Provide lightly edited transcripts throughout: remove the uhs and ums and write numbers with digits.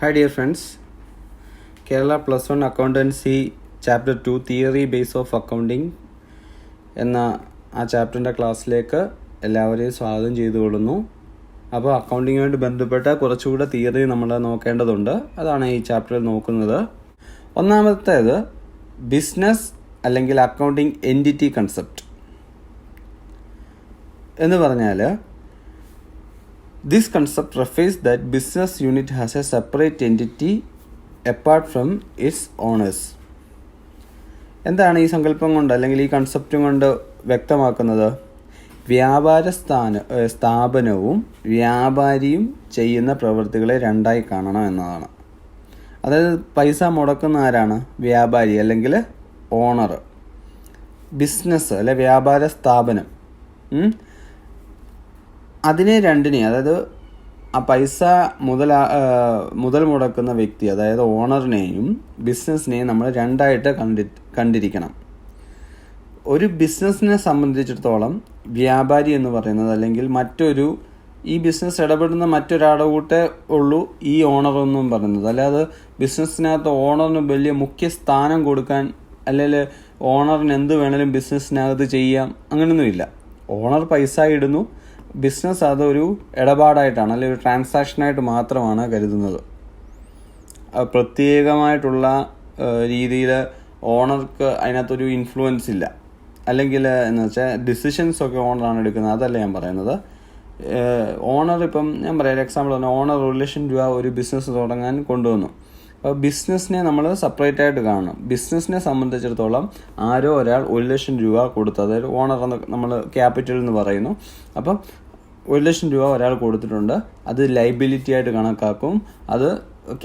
Hi dear friends, Kerala Plus One Accountancy Chapter 2 Theory Base of Accounting എന്ന ആ ചാപ്റ്ററിൻ്റെ ക്ലാസ്സിലേക്ക് എല്ലാവരെയും സ്വാഗതം ചെയ്തുകൊള്ളുന്നു. അപ്പോൾ അക്കൗണ്ടിങ്ങുമായിട്ട് ബന്ധപ്പെട്ട കുറച്ചുകൂടെ തിയറി നമ്മൾ നോക്കേണ്ടതുണ്ട്. അതാണ് ഈ ചാപ്റ്ററിൽ നോക്കുന്നത്. ഒന്നാമത്തേത് ബിസിനസ് അല്ലെങ്കിൽ അക്കൗണ്ടിങ് എൻറ്റിറ്റി കൺസെപ്റ്റ് എന്ന് പറഞ്ഞാൽ this concept refers that business unit has a separate entity apart from its owners. എന്താണ് ഈ സങ്കല്പം കൊണ്ട് അല്ലെങ്കിൽ ഈ കൺസെപ്റ്റും കൊണ്ട് വ്യക്തമാക്കുന്നത്? വ്യാപാര സ്ഥാപനവും വ്യാപാരിയും ചെയ്യുന്ന പ്രവൃത്തികളെ രണ്ടായി കാണണം എന്നതാണ്. അതായത് പൈസ മുടക്കുന്ന ആരാണ്? വ്യാപാരി അല്ലെങ്കിൽ ഓണർ. ബിസിനസ് അല്ലെ വ്യാപാര സ്ഥാപനം അതിനെ രണ്ടിനെയും, അതായത് ആ പൈസ മുതൽ മുടക്കുന്ന വ്യക്തി അതായത് ഓണറിനെയും ബിസിനസ്സിനെയും നമ്മൾ രണ്ടായിട്ട് കണ്ടിരിക്കണം. ഒരു ബിസിനസ്സിനെ സംബന്ധിച്ചിടത്തോളം വ്യാപാരി എന്ന് പറയുന്നത് അല്ലെങ്കിൽ ഈ ബിസിനസ് ഇടപെടുന്ന മറ്റൊരാളുടെ കൂട്ടേ ഉള്ളൂ ഈ ഓണറെന്നും പറയുന്നത്. അല്ലാതെ ബിസിനസ്സിനകത്ത് ഓണറിന് വലിയ മുഖ്യ സ്ഥാനം കൊടുക്കാൻ അല്ലെങ്കിൽ ഓണറിന് എന്ത് വേണേലും ബിസിനസ്സിനകത്ത് ചെയ്യാം അങ്ങനെയൊന്നുമില്ല. ഓണർ പൈസ ഇടുന്നു, ബിസിനസ് അതൊരു ഇടപാടായിട്ടാണ് അല്ലെങ്കിൽ ഒരു ട്രാൻസാക്ഷനായിട്ട് മാത്രമാണ് കരുതുന്നത്. പ്രത്യേകമായിട്ടുള്ള രീതിയിൽ ഓണർക്ക് അതിനകത്തൊരു ഇൻഫ്ലുവൻസ് ഇല്ല. അല്ലെങ്കിൽ എന്ന് വെച്ചാൽ ഡിസിഷൻസൊക്കെ ഓണറാണ് എടുക്കുന്നത്, അതല്ല ഞാൻ പറയുന്നത്. ഓണർ ഇപ്പം ഞാൻ പറയാം, ഒരു എക്സാമ്പിൾ പറഞ്ഞാൽ ഓണർ 1,00,000 രൂപ ഒരു ബിസിനസ് തുടങ്ങാൻ കൊണ്ടുവന്നു. അപ്പോൾ ബിസിനസ്സിനെ നമ്മൾ സെപ്പറേറ്റ് ആയിട്ട് കാണണം. ബിസിനസ്സിനെ സംബന്ധിച്ചിടത്തോളം ആരോ ഒരാൾ 1,00,000 രൂപ കൊടുത്തു, അതായത് ഓണർ എന്ന് നമ്മൾ ക്യാപിറ്റൽ എന്ന് പറയുന്നു. അപ്പം 1,00,000 രൂപ ഒരാൾ കൊടുത്തിട്ടുണ്ട്, അത് ലൈബിലിറ്റി ആയിട്ട് കണക്കാക്കും. അത്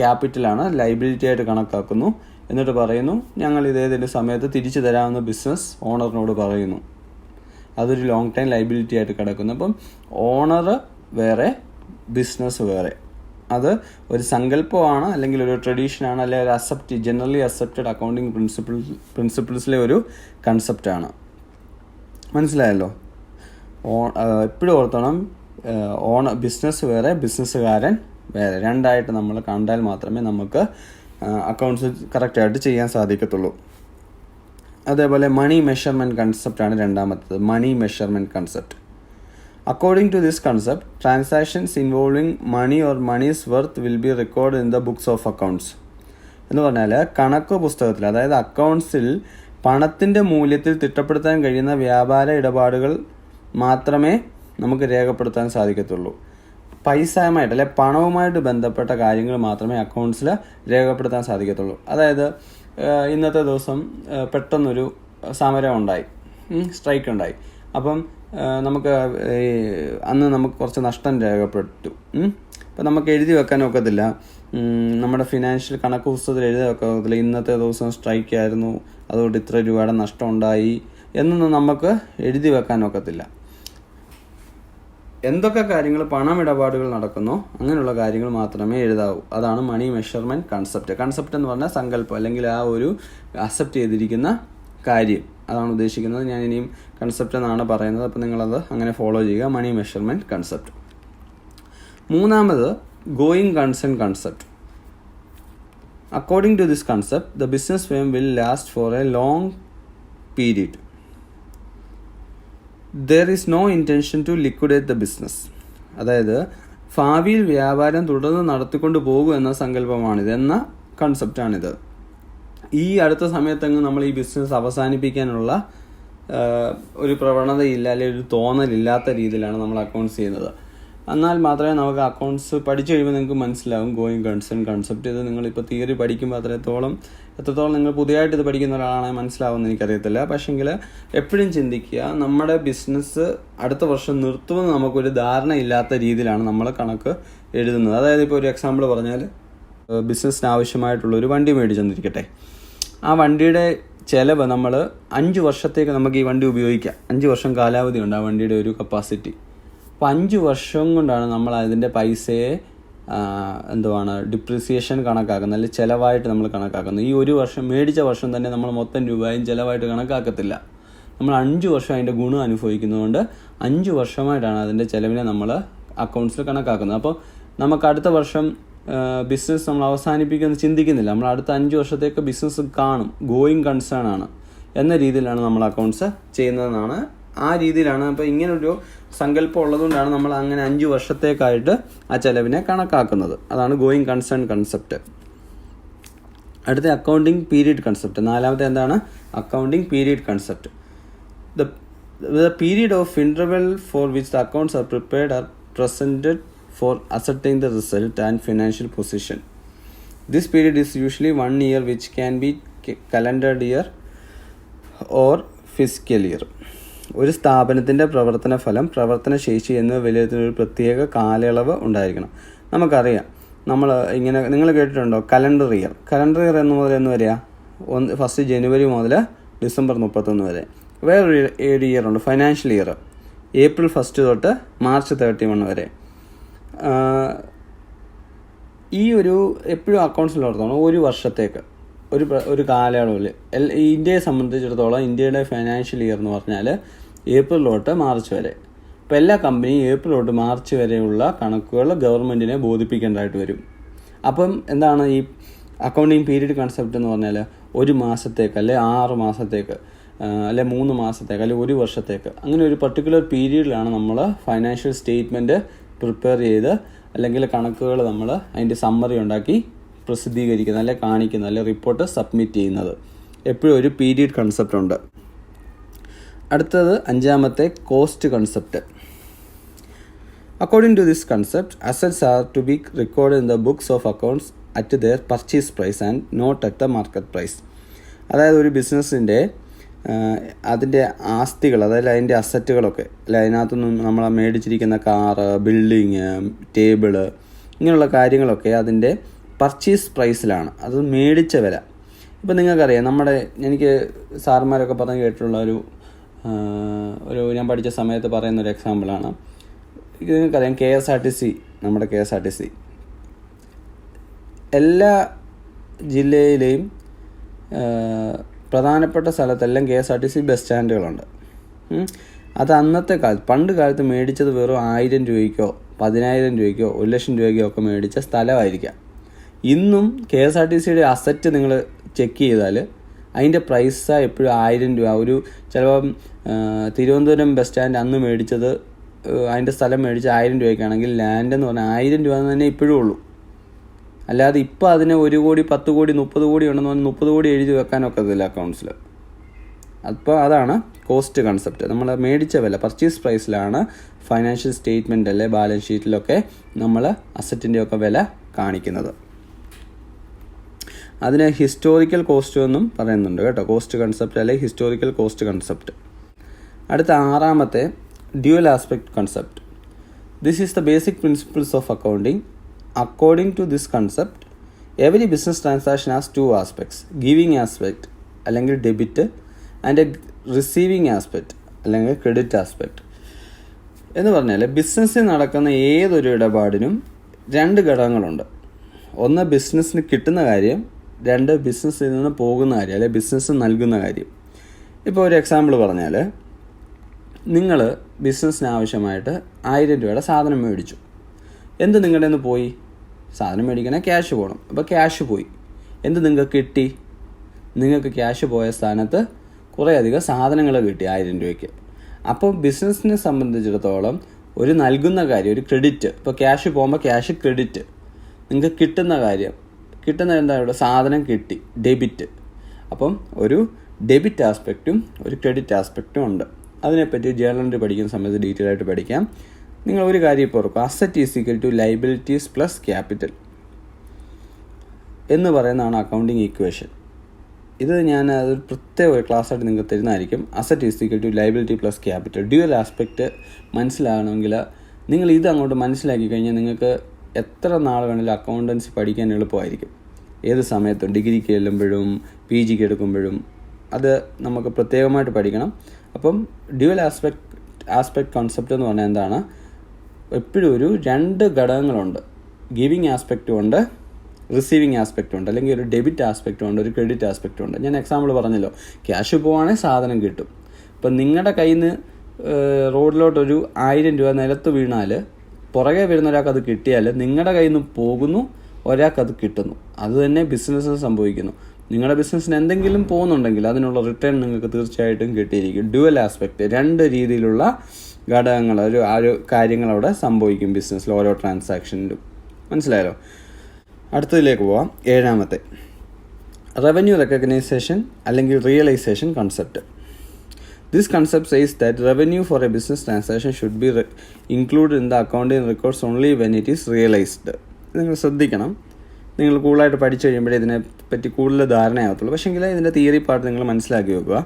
ക്യാപിറ്റലാണ്, ലൈബിലിറ്റി ആയിട്ട് കണക്കാക്കുന്നു. എന്നിട്ട് പറയുന്നു ഞങ്ങൾ ഇതേതിൻ്റെ സമയത്ത് തിരിച്ചു തരാമെന്ന് ബിസിനസ് ഓണറിനോട് പറയുന്നു. അതൊരു ലോങ് ടൈം ലൈബിലിറ്റി ആയിട്ട് കിടക്കുന്നു. അപ്പം ഓണർ വേറെ, ബിസിനസ് വേറെ. അത് ഒരു സങ്കല്പമാണ് അല്ലെങ്കിൽ ഒരു ട്രഡീഷനാണ് അല്ലെങ്കിൽ ഒരു ജനറലി അക്സെപ്റ്റഡ് അക്കൗണ്ടിങ് പ്രിൻസിപ്പിൾസിലെ ഒരു കൺസെപ്റ്റാണ്. മനസ്സിലായല്ലോ? എപ്പോഴും ഓർത്തണം, ബിസിനസ് വേറെ, ബിസിനസ്സുകാരൻ വേറെ, രണ്ടായിട്ട് നമ്മൾ കണ്ടാൽ മാത്രമേ നമുക്ക് അക്കൗണ്ട്സ് കറക്റ്റായിട്ട് ചെയ്യാൻ സാധിക്കത്തുള്ളൂ. അതേപോലെ മണി മെഷർമെൻറ്റ് കൺസെപ്റ്റാണ് രണ്ടാമത്തേത്. Money measurement concept. According to this concept, transactions involving money or money's worth will be recorded in the books of accounts. എന്ന് പറഞ്ഞാൽ കണക്ക് പുസ്തകത്തിൽ, അതായത് അക്കൗണ്ട്സിൽ പണത്തിൻ്റെ മൂല്യത്തിൽ തിട്ടപ്പെടുത്താൻ കഴിയുന്ന വ്യാപാര ഇടപാടുകൾ മാത്രമേ നമുക്ക് രേഖപ്പെടുത്താൻ സാധിക്കത്തുള്ളൂ. പൈസയുമായിട്ട് അല്ലെ പണവുമായിട്ട് ബന്ധപ്പെട്ട കാര്യങ്ങൾ മാത്രമേ അക്കൗണ്ട്സിൽ രേഖപ്പെടുത്താൻ സാധിക്കത്തുള്ളൂ. അതായത് ഇന്നത്തെ ദിവസം പെട്ടെന്നൊരു സമരം ഉണ്ടായി, സ്ട്രൈക്ക് ഉണ്ടായി. അപ്പം നമുക്ക് അന്ന് നമുക്ക് കുറച്ച് നഷ്ടം രേഖപ്പെട്ടു. അപ്പം നമുക്ക് എഴുതി വെക്കാൻ ഒക്കത്തില്ല, നമ്മുടെ ഫിനാൻഷ്യൽ കണക്ക് പുസ്തകത്തിൽ എഴുതി വെക്കാൻ ഒക്കത്തില്ല ഇന്നത്തെ ദിവസം സ്ട്രൈക്ക് ആയിരുന്നു, അതുകൊണ്ട് ഇത്ര രൂപയുടെ നഷ്ടം ഉണ്ടായി എന്നൊന്നും നമുക്ക് എഴുതി വെക്കാൻ ഒക്കത്തില്ല. എന്തൊക്കെ കാര്യങ്ങൾ പണമിടപാടുകൾ നടക്കുന്നോ അങ്ങനെയുള്ള കാര്യങ്ങൾ മാത്രമേ എഴുതാവൂ. അതാണ് മണി മെഷർമെൻറ്റ് കൺസെപ്റ്റ്. കൺസെപ്റ്റ് എന്ന് പറഞ്ഞാൽ സങ്കല്പം അല്ലെങ്കിൽ ആ ഒരു അക്സെപ്റ്റ് ചെയ്തിരിക്കുന്ന കാര്യം, അതാണ് ഉദ്ദേശിക്കുന്നത്. ഞാൻ ഇനിയും കൺസെപ്റ്റ് എന്നാണ് പറയുന്നത്, അപ്പോൾ നിങ്ങളത് അങ്ങനെ ഫോളോ ചെയ്യുക. Money measurement concept. മൂന്നാമത് going concern concept. According to this concept, the business firm will last for a long period. There is no intention to liquidate the business. അതായത് ഭാവിയിൽ വ്യാപാരം തുടർന്ന് നടത്തിക്കൊണ്ട് പോകും എന്ന സങ്കല്പമാണിത്, എന്ന കൺസെപ്റ്റാണിത്. ഈ അടുത്ത സമയത്തെങ്ങും നമ്മൾ ഈ ബിസിനസ് അവസാനിപ്പിക്കാനുള്ള ഒരു പ്രവണതയില്ല അല്ലെങ്കിൽ ഒരു തോന്നലില്ലാത്ത രീതിയിലാണ് നമ്മൾ അക്കൗണ്ട്സ് ചെയ്യുന്നത്. എന്നാൽ മാത്രമേ നമുക്ക് അക്കൗണ്ട്സ് പഠിച്ചു കഴിയുമ്പോൾ നിങ്ങൾക്ക് മനസ്സിലാവും ഗോയിങ് കൺസേൺ കൺസെപ്റ്റ്. ഇത് നിങ്ങളിപ്പോൾ തിയറി പഠിക്കുമ്പോൾ എത്രത്തോളം നിങ്ങൾ പുതിയതായിട്ട് ഇത് പഠിക്കുന്ന ഒരാളാണെങ്കിൽ മനസ്സിലാവുമെന്ന് എനിക്കറിയത്തില്ല. പക്ഷേങ്കിൽ എപ്പോഴും ചിന്തിക്കുക, നമ്മുടെ ബിസിനസ് അടുത്ത വർഷം നിർത്തുമെന്ന് നമുക്കൊരു ധാരണ ഇല്ലാത്ത രീതിയിലാണ് നമ്മൾ കണക്ക് എഴുതുന്നത്. അതായത് ഇപ്പോൾ ഒരു എക്സാമ്പിൾ പറഞ്ഞാൽ, ബിസിനസ്സിന് ആവശ്യമായിട്ടുള്ളൊരു വണ്ടി മേടിച്ചെന്നിരിക്കട്ടെ. ആ വണ്ടിയുടെ ചിലവ് നമ്മൾ 5 വർഷത്തേക്ക് നമുക്ക് ഈ വണ്ടി ഉപയോഗിക്കാം. 5 വർഷം കാലാവധി ഉണ്ട് ആ വണ്ടിയുടെ ഒരു കപ്പാസിറ്റി. അപ്പോൾ 5 വർഷം കൊണ്ടാണ് നമ്മൾ അതിൻ്റെ പൈസയെ ഡിപ്രിസിയേഷൻ കണക്കാക്കുന്നത്, അല്ലെങ്കിൽ ചിലവായിട്ട് നമ്മൾ കണക്കാക്കുന്നത്. ഈ ഒരു വർഷം മേടിച്ച വർഷം തന്നെ നമ്മൾ മൊത്തം രൂപയും ചിലവായിട്ട് കണക്കാക്കത്തില്ല. നമ്മൾ 5 വർഷം അതിൻ്റെ ഗുണം അനുഭവിക്കുന്നതുകൊണ്ട് 5 വർഷമായിട്ടാണ് അതിൻ്റെ ചിലവിനെ നമ്മൾ അക്കൗണ്ട്സിൽ കണക്കാക്കുന്നത്. അപ്പോൾ നമുക്ക് അടുത്ത വർഷം ബിസിനസ് നമ്മൾ അവസാനിപ്പിക്കുമെന്ന് ചിന്തിക്കുന്നില്ല. നമ്മൾ അടുത്ത 5 വർഷത്തേക്ക് ബിസിനസ് കാണും, ഗോയിങ് കൺസേൺ ആണ് എന്ന രീതിയിലാണ് നമ്മൾ അക്കൗണ്ട്സ് ചെയ്യുന്നതെന്നാണ്. ആ രീതിയിലാണ്. അപ്പോൾ ഇങ്ങനൊരു സങ്കല്പം ഉള്ളതുകൊണ്ടാണ് നമ്മൾ അങ്ങനെ 5 വർഷത്തേക്കായിട്ട് ആ ചെലവിനെ കണക്കാക്കുന്നത്. അതാണ് ഗോയിങ് കൺസേൺ കൺസെപ്റ്റ്. അടുത്ത അക്കൗണ്ടിങ് പീരീഡ് കൺസെപ്റ്റ്. 4ാമത്തെ എന്താണ്? Accounting period concept. The period of interval for which the accounts are prepared are presented for ascertaining the result and financial position. This period is usually 1 year, which can be calendar year or fiscal year. ഒരു സ്ഥാപനത്തിൻ്റെ പ്രവർത്തന ഫലം, പ്രവർത്തനശേഷി എന്നിവ വിലയിരുത്തുന്ന ഒരു പ്രത്യേക കാലയളവ് ഉണ്ടായിരിക്കണം. നമുക്കറിയാം, നമ്മൾ ഇങ്ങനെ നിങ്ങൾ കേട്ടിട്ടുണ്ടോ കലണ്ടർ ഇയർ? കലണ്ടർ ഇയർ എന്ന് മുതൽ എന്ന് വരെയാ? 1 ജനുവരി മുതൽ ഡിസംബർ 31 വരെ. വേറൊരു ഇയർ ഉണ്ട്, ഫൈനാൻഷ്യൽ ഇയർ, April 1 തൊട്ട് March 31 വരെ. ഈ ഒരു എപ്പോഴും അക്കൗണ്ട്സിൽ ഓർത്തോണം, ഒരു വർഷത്തേക്ക് ഒരു കാലയളവിൽ. ഇന്ത്യയെ സംബന്ധിച്ചിടത്തോളം ഇന്ത്യയുടെ ഫൈനാൻഷ്യൽ ഇയർ എന്ന് പറഞ്ഞാൽ April തൊട്ട് March വരെ. ഇപ്പോൾ എല്ലാ കമ്പനിയും April തൊട്ട് March വരെയുള്ള കണക്കുകൾ ഗവൺമെൻറ്റിനെ ബോധിപ്പിക്കേണ്ടതായിട്ട് വരും. അപ്പം എന്താണ് ഈ അക്കൗണ്ടിങ് പീരീഡ് കൺസെപ്റ്റ് എന്ന് പറഞ്ഞാൽ? ഒരു മാസത്തേക്ക്, അല്ലെ 6 മാസത്തേക്ക്, അല്ലെ 3 മാസത്തേക്ക്, അല്ലെ ഒരു വർഷത്തേക്ക്, അങ്ങനെ ഒരു പർട്ടിക്കുലർ പീരീഡിലാണ് നമ്മൾ ഫൈനാൻഷ്യൽ സ്റ്റേറ്റ്മെൻറ്റ് പ്രിപ്പയർ ചെയ്ത്, അല്ലെങ്കിൽ കണക്കുകൾ നമ്മൾ അതിൻ്റെ സമ്മറി ഉണ്ടാക്കി പ്രസിദ്ധീകരിക്കുന്നത്, അല്ലെ കാണിക്കുന്നത്, അല്ലെ റിപ്പോർട്ട് സബ്മിറ്റ് ചെയ്യുന്നത്. എപ്പോഴും ഒരു പീരീഡ് കൺസെപ്റ്റ് ഉണ്ട്. അടുത്തത് 5ാമത്തെ cost concept. According to this concept, assets are to be record in the books of accounts at their purchase price and not at the market price. അതായത് ഒരു ബിസിനസ്സിൻ്റെ അതിൻ്റെ ആസ്തികൾ, അതായത് അതിൻ്റെ അസറ്റുകളൊക്കെ, അല്ലെ അതിനകത്തുനിന്നും നമ്മൾ മേടിച്ചിരിക്കുന്ന കാറ്, ബിൽഡിങ്, ടേബിള്, ഇങ്ങനെയുള്ള കാര്യങ്ങളൊക്കെ അതിൻ്റെ പർച്ചേസ് പ്രൈസിലാണ്, അത് മേടിച്ച വില. ഇപ്പം നിങ്ങൾക്കറിയാം, എനിക്ക് സാർമാരൊക്കെ പറഞ്ഞ് കേട്ടിട്ടുള്ള ഒരു ഞാൻ പഠിച്ച സമയത്ത് പറയുന്നൊരു എക്സാമ്പിളാണ്. ഇത് നിങ്ങൾക്കറിയാം, KSRTC, നമ്മുടെ KSRTC എല്ലാ ജില്ലയിലെയും പ്രധാനപ്പെട്ട സ്ഥലത്തെല്ലാം KSRTC ബസ് സ്റ്റാൻഡുകളുണ്ട്. അത് അന്നത്തെ കാലത്ത്, പണ്ട് കാലത്ത് മേടിച്ചത് വെറും 1000 രൂപയ്ക്കോ 10,000 രൂപയ്ക്കോ 1,00,000 രൂപയ്ക്കോ ഒക്കെ മേടിച്ച സ്ഥലമായിരിക്കാം. ഇന്നും KSRTCയുടെ അസറ്റ് നിങ്ങൾ ചെക്ക് ചെയ്താൽ അതിൻ്റെ പ്രൈസാണ് എപ്പോഴും 1000 രൂപ. ചിലപ്പം തിരുവനന്തപുരം ബസ് സ്റ്റാൻഡ് അന്ന് മേടിച്ചത്, അതിൻ്റെ സ്ഥലം മേടിച്ച 1000 രൂപയ്ക്കാണെങ്കിൽ ലാൻഡ് എന്ന് പറഞ്ഞാൽ 1000 രൂപ എന്ന് തന്നെ ഇപ്പോഴും ഉള്ളൂ. അല്ലാതെ ഇപ്പോൾ അതിന് 1 കോടി 10 കോടി 30 കോടി ഉണ്ടെന്ന് പറഞ്ഞാൽ 30 കോടി എഴുതി വെക്കാനൊക്കത്തില്ല അക്കൗണ്ട്സിൽ. അപ്പോൾ അതാണ് കോസ്റ്റ് കൺസെപ്റ്റ്. നമ്മൾ മേടിച്ച വില, പർച്ചേസ് പ്രൈസിലാണ് ഫൈനാൻഷ്യൽ സ്റ്റേറ്റ്മെൻറ്റ്, അല്ലെ ബാലൻസ് ഷീറ്റിലൊക്കെ നമ്മൾ അസറ്റിൻ്റെയൊക്കെ വില കാണിക്കുന്നത്. അതിന് ഹിസ്റ്റോറിക്കൽ കോസ്റ്റ് എന്നും പറയുന്നുണ്ട് കേട്ടോ. കോസ്റ്റ് കൺസെപ്റ്റ്, അല്ലെങ്കിൽ ഹിസ്റ്റോറിക്കൽ കോസ്റ്റ് കൺസെപ്റ്റ്. അടുത്ത 6ാമത്തെ dual aspect concept. This is the basic principles of accounting. According to this concept, every business transaction has 2 aspects, giving aspect അല്ലെങ്കിൽ debit, and A receiving aspect അല്ലെങ്കിൽ credit aspect. എന്ന് പറഞ്ഞാൽ ബിസിനസ്സിൽ നടക്കുന്ന ഏതൊരു ഇടപാടിനും 2 ഘടകങ്ങളുണ്ട്. ഒന്ന് ബിസിനസ്സിന് കിട്ടുന്ന കാര്യം, 2 ബിസിനസ്സിൽ നിന്ന് പോകുന്ന കാര്യം, അല്ലെങ്കിൽ ബിസിനസ് നൽകുന്ന കാര്യം. ഇപ്പോൾ ഒരു എക്സാമ്പിൾ പറഞ്ഞാൽ, നിങ്ങൾ ബിസിനസ്സിന് ആവശ്യമായിട്ട് 1000 രൂപയുടെ സാധനം മേടിച്ചു. എന്ത് നിങ്ങളുടെ നിന്ന് പോയി? സാധനം മേടിക്കണേ ക്യാഷ് പോകണം. അപ്പോൾ ക്യാഷ് പോയി. എന്ത് നിങ്ങൾക്ക് കിട്ടി? നിങ്ങൾക്ക് ക്യാഷ് പോയ സ്ഥാനത്ത് കുറേയധികം സാധനങ്ങൾ കിട്ടി 1000 രൂപയ്ക്ക്. അപ്പോൾ ബിസിനസ്സിനെ സംബന്ധിച്ചിടത്തോളം ഒരു നൽകുന്ന കാര്യം, ഒരു ക്രെഡിറ്റ്. ഇപ്പോൾ ക്യാഷ് പോകുമ്പോൾ ക്യാഷ് ക്രെഡിറ്റ്, നിങ്ങൾക്ക് കിട്ടുന്ന കാര്യം, കിട്ടുന്ന എന്താ ഇവിടെ? സാധനം കിട്ടി, ഡെബിറ്റ്. അപ്പം ഒരു ഡെബിറ്റ് ആസ്പെക്റ്റും ഒരു ക്രെഡിറ്റ് ആസ്പെക്റ്റും ഉണ്ട്. അതിനെപ്പറ്റി ജേർണലിൽ പഠിക്കുന്ന സമയത്ത് ഡീറ്റെയിൽ ആയിട്ട് പഠിക്കാം. നിങ്ങൾ ഒരു കാര്യം ഇപ്പോൾ ഓർക്കുക, asset is equal to liabilities plus capital എന്ന് പറയുന്നതാണ് അക്കൗണ്ടിങ് ഈക്വേഷൻ. ഇത് ഞാൻ അതൊരു പ്രത്യേക ഒരു ക്ലാസ്സായിട്ട് നിങ്ങൾക്ക് തരുന്നതായിരിക്കും. Asset is equal to liability plus capital. Dual aspect മനസ്സിലാകണമെങ്കിൽ നിങ്ങൾ ഇത് അങ്ങോട്ട് മനസ്സിലാക്കി കഴിഞ്ഞാൽ നിങ്ങൾക്ക് എത്ര നാൾ വേണമെങ്കിലും അക്കൗണ്ടൻസി പഠിക്കാൻ എളുപ്പമായിരിക്കും. ഏത് സമയത്തും, ഡിഗ്രിക്ക് ചെല്ലുമ്പോഴും PGക്ക് എടുക്കുമ്പോഴും അത് നമുക്ക് പ്രത്യേകമായിട്ട് പഠിക്കണം. അപ്പം ഡ്യുവൽ ആസ്പെക്ട് കോൺസെപ്റ്റ് എന്ന് പറഞ്ഞാൽ എന്താണ്? എപ്പോഴും ഒരു 2 ഘടകങ്ങളുണ്ട്. ഗിവിങ് ആസ്പെക്റ്റും ഉണ്ട്, റിസീവിങ് ആസ്പെക്റ്റും ഉണ്ട്, അല്ലെങ്കിൽ ഒരു ഡെബിറ്റ് ആസ്പെക്റ്റും ഉണ്ട്, ഒരു ക്രെഡിറ്റ് ആസ്പെക്റ്റും ഉണ്ട്. ഞാൻ എക്സാമ്പിൾ പറഞ്ഞല്ലോ, ക്യാഷ് പോവുകയാണെങ്കിൽ സാധനം കിട്ടും. ഇപ്പം നിങ്ങളുടെ കയ്യിൽ നിന്ന് റോഡിലോട്ടൊരു 1000 രൂപ നിലത്ത് വീണാൽ പുറകെ വരുന്ന ഒരാൾക്ക് അത് കിട്ടിയാൽ നിങ്ങളുടെ കയ്യിൽ നിന്ന് പോകുന്നു, ഒരാൾക്ക് അത് കിട്ടുന്നു. അത് തന്നെ ബിസിനസ്സിൽ സംഭവിക്കുന്നു. നിങ്ങളുടെ ബിസിനസ്സിന് എന്തെങ്കിലും പോകുന്നുണ്ടെങ്കിൽ അതിനുള്ള റിട്ടേൺ നിങ്ങൾക്ക് തീർച്ചയായിട്ടും കിട്ടിയിരിക്കും. ഡ്യുവൽ ആസ്പെക്റ്റ്, 2 രീതിയിലുള്ള ഘടകങ്ങൾ, ആ ഒരു കാര്യങ്ങൾ അവിടെ സംഭവിക്കും ബിസിനസ്സിൽ ഓരോ ട്രാൻസാക്ഷനിലും. മനസ്സിലായല്ലോ? അടുത്തതിലേക്ക് പോവാം. 7ാമത്തെ റവന്യൂ റെക്കഗ്നൈസേഷൻ അല്ലെങ്കിൽ realisation concept. This concept says that revenue for a business transaction should be included in the accounting records only when it is realized. നിങ്ങൾ ശ്രദ്ധിക്കണം. നിങ്ങൾ കൂടുതലായിട്ട് പഠിച്ചു കഴിയുമ്പോഴേ ഇതിനെപ്പറ്റി കൂടുതൽ ധാരണയാകത്തുള്ളൂ. പക്ഷേങ്കിൽ ഇതിൻ്റെ തിയറി പാർട്ട് നിങ്ങൾ മനസ്സിലാക്കി വെക്കുക.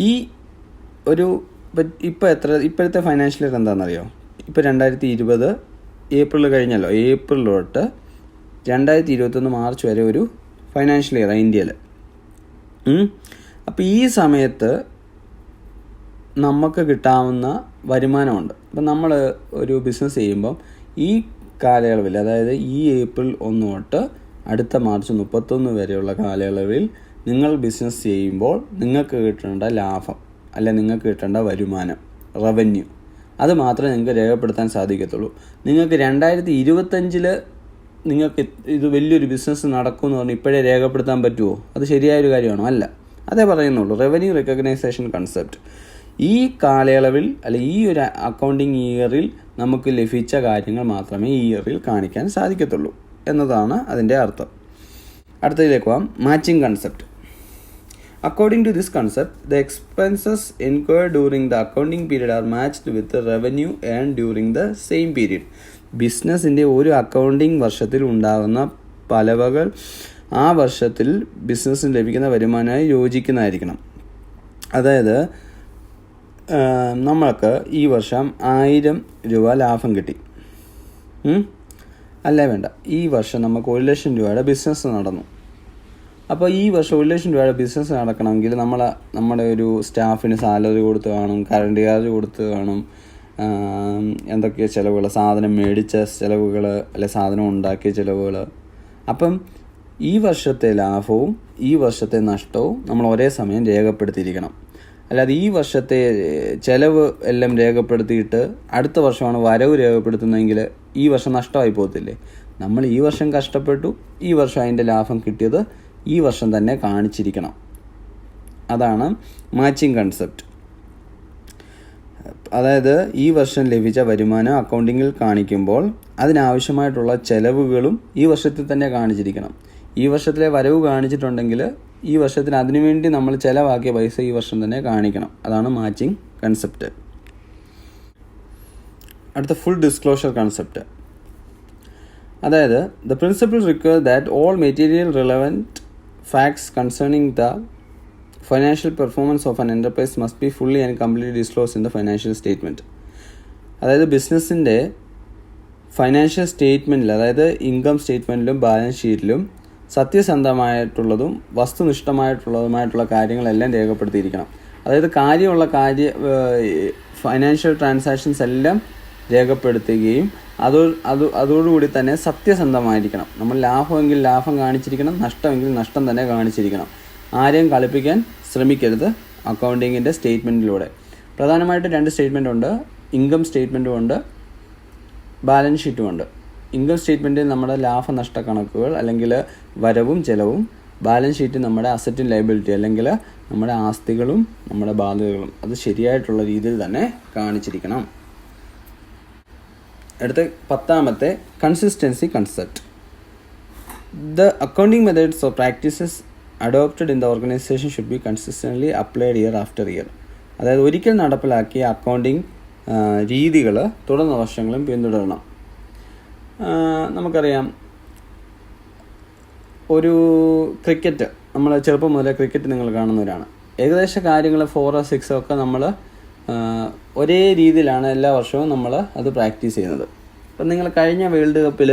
ഈ ഒരു ഇപ്പോഴത്തെ ഫൈനാൻഷ്യൽ ഇയർ എന്താണെന്നറിയോ? ഇപ്പോൾ 2020 ഏപ്രിൽ കഴിഞ്ഞല്ലോ. ഏപ്രിൽ തൊട്ട് 2021 മാർച്ച് വരെ ഒരു ഫൈനാൻഷ്യൽ ഇയർ ഇന്ത്യയിൽ. അപ്പോൾ ഈ സമയത്ത് നമുക്ക് കിട്ടാവുന്ന വരുമാനമുണ്ട്. അപ്പം നമ്മൾ ഒരു ബിസിനസ് ചെയ്യുമ്പം ഈ കാലയളവിൽ, അതായത് ഈ ഏപ്രിൽ 1 തൊട്ട് അടുത്ത മാർച്ച് 31 വരെയുള്ള കാലയളവിൽ നിങ്ങൾ ബിസിനസ് ചെയ്യുമ്പോൾ നിങ്ങൾക്ക് കിട്ടേണ്ട ലാഭം അല്ലെ നിങ്ങൾക്ക് കിട്ടേണ്ട വരുമാനം, റവന്യൂ, അത് മാത്രമേ നിങ്ങൾക്ക് രേഖപ്പെടുത്താൻ സാധിക്കത്തുള്ളൂ. നിങ്ങൾക്ക് 2025 നിങ്ങൾക്ക് ഇത് വലിയൊരു ബിസിനസ് നടക്കുമെന്ന് പറഞ്ഞാൽ ഇപ്പോഴേ രേഖപ്പെടുത്താൻ പറ്റുമോ? അത് ശരിയായൊരു കാര്യമാണോ? അല്ല. അതേ പറയുന്നുള്ളൂ. റവന്യൂ റെക്കഗ്നൈസേഷൻ കൺസെപ്റ്റ് ഈ കാലയളവിൽ അല്ലെങ്കിൽ ഈ ഒരു അക്കൗണ്ടിങ് ഇയറിൽ നമുക്ക് ലഭിച്ച കാര്യങ്ങൾ മാത്രമേ ഈ ഇയറിൽ കാണിക്കാൻ സാധിക്കത്തുള്ളൂ എന്നതാണ് അതിൻ്റെ അർത്ഥം. അടുത്തതിലേക്ക് പോകാം. Matching concept. According to this concept, the expenses incurred during the accounting period are matched with revenue earn during the same period. ബിസിനസ്സിൻ്റെ ഒരു അക്കൗണ്ടിങ് വർഷത്തിൽ ഉണ്ടാകുന്ന പലവകൾ ആ വർഷത്തിൽ ബിസിനസ്സിന് ലഭിക്കുന്ന വരുമാനമായി യോജിക്കുന്നതായിരിക്കണം. അതായത് നമ്മൾക്ക് ഈ വർഷം 1000 രൂപ ലാഭം കിട്ടി, അല്ലേ വേണ്ട. ഈ വർഷം നമുക്ക് 1 ലക്ഷം രൂപയുടെ ബിസിനസ് നടന്നു. അപ്പോൾ ഈ വർഷം 1 ലക്ഷം രൂപയുടെ ബിസിനസ് നടക്കണമെങ്കിൽ നമ്മുടെ ഒരു സ്റ്റാഫിന് സാലറി കൊടുത്ത് കാണും, കറണ്ട് ചാർജ് കൊടുത്ത് കാണും, എന്തൊക്കെയോ ചിലവുകൾ, സാധനം മേടിച്ച ചിലവുകൾ, അല്ലെ സാധനം ഉണ്ടാക്കിയ ചിലവുകൾ. അപ്പം ഈ വർഷത്തെ ലാഭവും ഈ വർഷത്തെ നഷ്ടവും നമ്മൾ ഒരേ സമയം രേഖപ്പെടുത്തിയിരിക്കണം. അല്ലാതെ ഈ വർഷത്തെ ചിലവ് എല്ലാം രേഖപ്പെടുത്തിയിട്ട് അടുത്ത വർഷമാണ് വരവ് രേഖപ്പെടുത്തുന്നതെങ്കിൽ ഈ വർഷം നഷ്ടമായി പോകത്തില്ലേ? നമ്മൾ ഈ വർഷം കഷ്ടപ്പെട്ടു, ഈ വർഷം അതിൻ്റെ ലാഭം കിട്ടിയത് ഈ വർഷം തന്നെ കാണിച്ചിരിക്കണം. അതാണ് മാച്ചിങ് കൺസെപ്റ്റ്. അതായത് ഈ വർഷം ലഭിച്ച വരുമാനം അക്കൗണ്ടിങ്ങിൽ കാണിക്കുമ്പോൾ അതിനാവശ്യമായിട്ടുള്ള ചെലവുകളും ഈ വർഷത്തിൽ തന്നെ കാണിച്ചിരിക്കണം. ഈ വർഷത്തിലെ വരവ് കാണിച്ചിട്ടുണ്ടെങ്കിൽ ഈ വർഷത്തിന് അതിനുവേണ്ടി നമ്മൾ ചിലവാക്കിയ പൈസ ഈ വർഷം തന്നെ കാണിക്കണം. അതാണ് മാച്ചിങ് കൺസെപ്റ്റ്. അടുത്ത ഫുൾ ഡിസ്ക്ലോഷർ കൺസെപ്റ്റ്. അതായത് the principle require that all material relevant facts concerning the financial performance of an enterprise must be fully and completely disclose in the financial statement. അതായത് ബിസിനസ്സിൻ്റെ ഫൈനാൻഷ്യൽ സ്റ്റേറ്റ്മെൻറ്റിൽ, അതായത് income സ്റ്റേറ്റ്മെൻറ്റിലും balance ഷീറ്റിലും സത്യസന്ധമായിട്ടുള്ളതും വസ്തുനിഷ്ഠമായിട്ടുള്ളതുമായിട്ടുള്ള കാര്യങ്ങളെല്ലാം രേഖപ്പെടുത്തിയിരിക്കണം. അതായത് financial transactions എല്ലാം രേഖപ്പെടുത്തുകയും അതോടുകൂടി തന്നെ സത്യസന്ധമായിരിക്കണം. നമ്മൾ ലാഭമെങ്കിൽ ലാഭം കാണിച്ചിരിക്കണം, നഷ്ടമെങ്കിൽ നഷ്ടം തന്നെ കാണിച്ചിരിക്കണം. ആരെയും കളിപ്പിക്കാൻ ശ്രമിക്കരുത് അക്കൗണ്ടിങ്ങിൻ്റെ സ്റ്റേറ്റ്മെൻറ്റിലൂടെ. പ്രധാനമായിട്ട് 2 സ്റ്റേറ്റ്മെൻ്റ് ഉണ്ട്. ഇൻകം സ്റ്റേറ്റ്മെൻറ്റും ഉണ്ട്, ബാലൻസ് ഷീറ്റും ഉണ്ട്. ഇൻകം സ്റ്റേറ്റ്മെൻറ്റിൽ നമ്മുടെ ലാഭനഷ്ട കണക്കുകൾ അല്ലെങ്കിൽ വരവും ചെലവും, ബാലൻസ് ഷീറ്റ് നമ്മുടെ അസറ്റും ലയബിലിറ്റി അല്ലെങ്കിൽ നമ്മുടെ ആസ്തികളും നമ്മുടെ ബാധ്യതകളും അത് ശരിയായിട്ടുള്ള രീതിയിൽ തന്നെ കാണിച്ചിരിക്കണം. അടുത്ത 10ാമത്തെ consistency concept. The accounting methods or practices adopted in the organisation should be consistently applied year after year. അതായത് ഒരിക്കൽ നടപ്പിലാക്കിയ അക്കൗണ്ടിങ് രീതികൾ തുടർന്ന വർഷങ്ങളും പിന്തുടരണം. നമുക്കറിയാം, ഒരു ക്രിക്കറ്റ്, നമ്മൾ ചെറുപ്പം മുതലേ ക്രിക്കറ്റ് നിങ്ങൾ കാണുന്നവരാണ്. ഏകദേശ കാര്യങ്ങൾ 4 or 6 ഒക്കെ നമ്മൾ ഒരേ രീതിയിലാണ് എല്ലാ വർഷവും നമ്മൾ അത് പ്രാക്ടീസ് ചെയ്യുന്നത്. അപ്പം നിങ്ങൾ കഴിഞ്ഞ വേൾഡ് കപ്പിൽ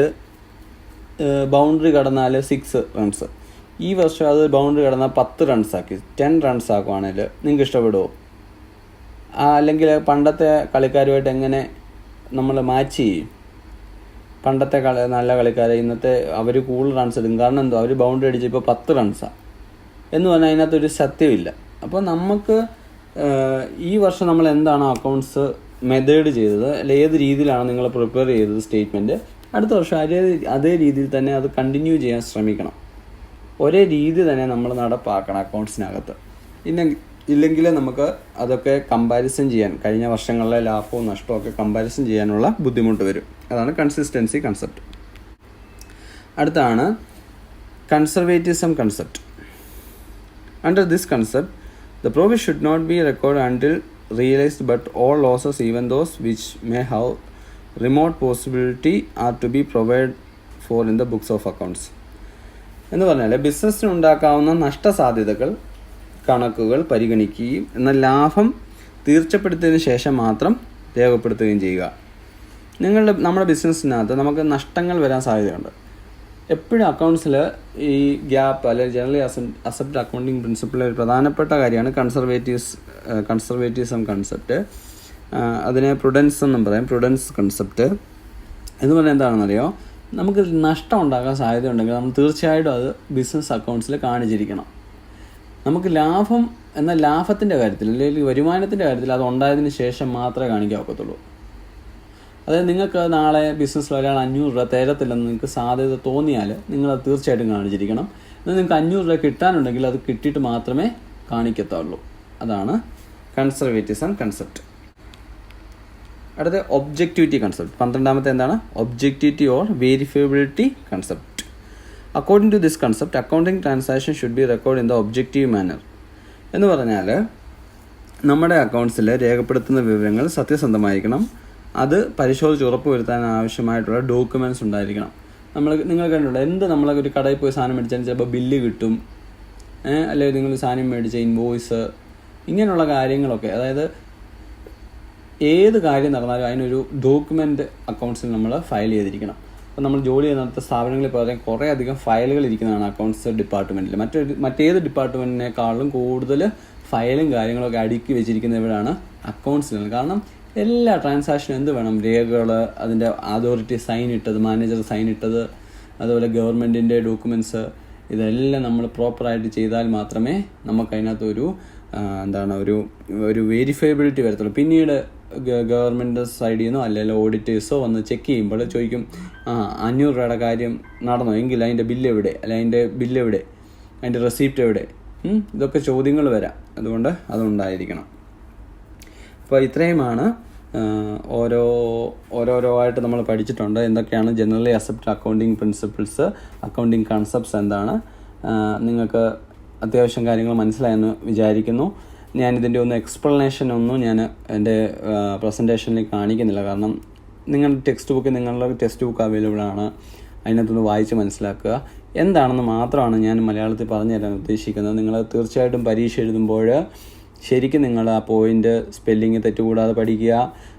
ബൗണ്ടറി കടന്നാൽ 6 റൺസ്, ഈ വർഷം അത് ബൗണ്ടറി കടന്നാൽ 10 റൺസാക്കി 10 റൺസ് ആക്കുവാണെങ്കിൽ നിങ്ങൾക്ക് ഇഷ്ടപ്പെടുമോ? അല്ലെങ്കിൽ പണ്ടത്തെ കളിക്കാരുമായിട്ട് എങ്ങനെ നമ്മൾ മാച്ച് ചെയ്യും? പണ്ടത്തെ നല്ല കളിക്കാരെ ഇന്നത്തെ അവർ കൂടുതൽ റൺസ് എടുക്കും. കാരണം എന്തോ അവർ ബൗണ്ടറി അടിച്ച് ഇപ്പോൾ 10 റൺസാണ് എന്ന് പറഞ്ഞാൽ അതിനകത്തൊരു സത്യമില്ല. അപ്പോൾ നമുക്ക് ഈ വർഷം നമ്മൾ എന്താണ് അക്കൗണ്ട്സ് മെത്തേഡ് ചെയ്തത്, അല്ലെ ഏത് രീതിയിലാണ് നിങ്ങൾ പ്രിപ്പയർ ചെയ്തത് സ്റ്റേറ്റ്മെൻറ്റ്, അടുത്ത വർഷം അതേ രീതിയിൽ തന്നെ അത് കണ്ടിന്യൂ ചെയ്യാൻ ശ്രമിക്കണം. ഒരേ രീതി തന്നെ നമ്മൾ നടപ്പാക്കണം അക്കൗണ്ട്സിനകത്ത്. ഇല്ലെങ്കിൽ നമുക്ക് അതൊക്കെ കമ്പാരിസൺ ചെയ്യാൻ, കഴിഞ്ഞ വർഷങ്ങളിലെ ലാഭവും നഷ്ടവും ഒക്കെ കമ്പാരിസൺ ചെയ്യാനുള്ള ബുദ്ധിമുട്ട് വരും. അതാണ് കൺസിസ്റ്റൻസി കൺസെപ്റ്റ്. അടുത്താണ് conservatism concept. Under this concept, the profit should not be recorded until realized, but all losses, even those which may have remote possibility, are to be provided for in the books of accounts. എന്ന് പറഞ്ഞാൽ ബിസിനസ്സിന് ഉണ്ടാക്കാവുന്ന നഷ്ടസാധ്യതകൾ കണക്കുകൾ പരിഗണിക്കുകയും എന്നാൽ ലാഭം തീർച്ചപ്പെടുത്തിയതിന് ശേഷം മാത്രം രേഖപ്പെടുത്തുകയും ചെയ്യുക. നമ്മുടെ ബിസിനസ്സിനകത്ത് നമുക്ക് നഷ്ടങ്ങൾ വരാൻ സാധ്യതയുണ്ട്. എപ്പോഴും അക്കൗണ്ട്സിൽ ഈ ഗ്യാപ്പ് അല്ലെങ്കിൽ ജനറലി അക്സെപ്റ്റഡ് അക്കൗണ്ടിങ് പ്രിൻസിപ്പിളിൽ ഒരു പ്രധാനപ്പെട്ട കാര്യമാണ് കൺസർവേറ്റിസം കൺസെപ്റ്റ്. അതിനെ പ്രുഡൻസ് എന്നും പറയും. പ്രുഡൻസ് കൺസെപ്റ്റ് എന്ന് പറഞ്ഞാൽ എന്താണെന്നറിയോ, നമുക്ക് നഷ്ടം ഉണ്ടാകാൻ സാധ്യതയുണ്ടെങ്കിൽ നമ്മൾ തീർച്ചയായിട്ടും അത് ബിസിനസ് അക്കൗണ്ട്സിൽ കാണിച്ചിരിക്കണം. നമുക്ക് ലാഭം എന്ന ലാഭത്തിൻ്റെ കാര്യത്തിൽ അല്ലെങ്കിൽ വരുമാനത്തിൻ്റെ കാര്യത്തിൽ അത് ഉണ്ടായതിന് ശേഷം മാത്രമേ കാണിക്കാൻ ഒക്കത്തുള്ളൂ. അതായത് നിങ്ങൾക്ക് നാളെ ബിസിനസ്സിൽ ഒരാൾ 500 രൂപ തരത്തില്ലെന്ന് നിങ്ങൾക്ക് സാധ്യത തോന്നിയാൽ നിങ്ങളത് തീർച്ചയായിട്ടും കാണിച്ചിരിക്കണം. എന്നാൽ നിങ്ങൾക്ക് 500 രൂപ കിട്ടാനുണ്ടെങ്കിൽ അത് കിട്ടിയിട്ട് മാത്രമേ കാണിക്കത്തുള്ളൂ. അതാണ് കൺസർവേറ്റിസം കൺസെപ്റ്റ്. അടുത്ത ഒബ്ജക്റ്റിവിറ്റി കൺസെപ്റ്റ്. 12ാമത്തെ എന്താണ്? Objectivity or verifiability concept. According to this concept, accounting transaction should be record in the objective manner. എന്ന് പറഞ്ഞാൽ നമ്മുടെ അക്കൗണ്ട്സിൽ രേഖപ്പെടുത്തുന്ന വിവരങ്ങൾ സത്യസന്ധമായിരിക്കണം. അത് പരിശോധിച്ച് ഉറപ്പുവരുത്താൻ ആവശ്യമായിട്ടുള്ള ഡോക്യുമെൻറ്റ്സ് ഉണ്ടായിരിക്കണം. നിങ്ങൾ കണ്ടിട്ടുണ്ട്, നമ്മളൊരു കടയിൽ പോയി സാധനം മേടിച്ചാൽ ചിലപ്പോൾ ബില്ല് കിട്ടും, അല്ലെങ്കിൽ നിങ്ങൾ സാധനം മേടിച്ച ഇൻവോയ്സ്, ഇങ്ങനെയുള്ള കാര്യങ്ങളൊക്കെ. അതായത് ഏത് കാര്യം നടന്നാലും അതിനൊരു ഡോക്യുമെൻ്റ് അക്കൗണ്ട്സിൽ നമ്മൾ ഫയൽ ചെയ്തിരിക്കണം. അപ്പോൾ നമ്മൾ ജോലി ചെയ്യുന്ന സ്ഥാപനങ്ങളിൽ പറയാൻ കുറേ അധികം ഫയലുകൾ ഇരിക്കുന്നതാണ് അക്കൗണ്ട്സ് ഡിപ്പാർട്ട്മെൻറ്റിൽ. മറ്റേത് ഡിപ്പാർട്ട്മെൻറ്റിനേക്കാളും കൂടുതൽ ഫയലും കാര്യങ്ങളൊക്കെ അടുക്കി വെച്ചിരിക്കുന്നവരാണ് അക്കൗണ്ട്സിലാണ്. കാരണം എല്ലാ ട്രാൻസാക്ഷനും എന്ത് വേണം? രേഖകൾ, അതിൻ്റെ അതോറിറ്റി സൈൻ ഇട്ടത്, മാനേജർ സൈൻ ഇട്ടത്, അതുപോലെ ഗവൺമെൻറ്റിൻ്റെ ഡോക്യുമെൻറ്റ്സ്, ഇതെല്ലാം നമ്മൾ പ്രോപ്പറായിട്ട് ചെയ്താൽ മാത്രമേ നമുക്കതിനകത്ത് ഒരു വെരിഫയബിലിറ്റി വരത്തുള്ളൂ. പിന്നീട് ഗവൺമെൻറ് സൈഡിൽ നിന്നോ അല്ലെങ്കിൽ ഓഡിറ്റേഴ്സോ വന്ന് ചെക്ക് ചെയ്യുമ്പോൾ ചോദിക്കും, 500 രൂപയുടെ കാര്യം നടന്നോ, എങ്കിൽ അതിൻ്റെ ബില്ല് എവിടെ, അതിൻ്റെ റെസിപ്റ്റ് എവിടെ? ഇതൊക്കെ ചോദ്യങ്ങൾ വരാം. അതുകൊണ്ട് അതുണ്ടായിരിക്കണം. അപ്പോൾ ഇത്രയുമാണ് ഓരോരോ ആയിട്ട് നമ്മൾ പഠിച്ചിട്ടുണ്ട്. എന്തൊക്കെയാണ് generally accepted accounting principles, accounting concepts എന്താണ്. നിങ്ങൾക്ക് അത്യാവശ്യം കാര്യങ്ങൾ മനസ്സിലായെന്ന് വിചാരിക്കുന്നു. ഞാനിതിൻ്റെ എക്സ്പ്ലനേഷൻ ഞാൻ എൻ്റെ പ്രസൻറ്റേഷനിൽ കാണിക്കുന്നില്ല. കാരണം നിങ്ങളുടെ ടെക്സ്റ്റ് ബുക്ക് അവൈലബിൾ ആണ്. അതിനകത്തൊന്ന് വായിച്ച് മനസ്സിലാക്കുക. എന്താണെന്ന് മാത്രമാണ് ഞാൻ മലയാളത്തിൽ പറഞ്ഞു തരാൻ ഉദ്ദേശിക്കുന്നത്. നിങ്ങൾ തീർച്ചയായിട്ടും പരീക്ഷ എഴുതുമ്പോൾ ശരിക്കും നിങ്ങൾ ആ പോയിൻ്റ് സ്പെല്ലിങ് തെറ്റുകൂടാതെ പഠിക്കുക.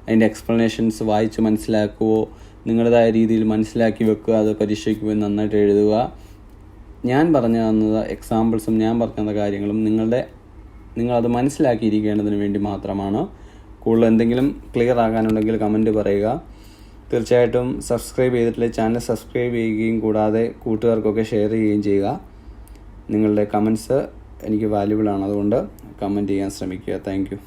അതിൻ്റെ എക്സ്പ്ലനേഷൻസ് വായിച്ച് മനസ്സിലാക്കുകയോ നിങ്ങളുടേതായ രീതിയിൽ മനസ്സിലാക്കി വെക്കുക. അത് പരീക്ഷയ്ക്ക് പോയി നന്നായിട്ട് എഴുതുക. ഞാൻ പറഞ്ഞു തന്നത് എക്സാമ്പിൾസും ഞാൻ പറഞ്ഞു തന്ന കാര്യങ്ങളും നിങ്ങളത് മനസ്സിലാക്കിയിരിക്കേണ്ടതിന് വേണ്ടി മാത്രമാണ്. കൂടുതൽ എന്തെങ്കിലും ക്ലിയർ ആകാനുണ്ടെങ്കിൽ കമൻറ്റ് പറയുക. തീർച്ചയായിട്ടും സബ്സ്ക്രൈബ് ചെയ്തിട്ടുള്ള ചാനൽ സബ്സ്ക്രൈബ് ചെയ്യുകയും കൂടാതെ കൂട്ടുകാർക്കൊക്കെ ഷെയർ ചെയ്യുകയും ചെയ്യുക. നിങ്ങളുടെ കമൻറ്റ്സ് എനിക്ക് വാല്യുബിൾ ആണ്. അതുകൊണ്ട് കമൻറ്റ് ചെയ്യാൻ ശ്രമിക്കുക. Thank you.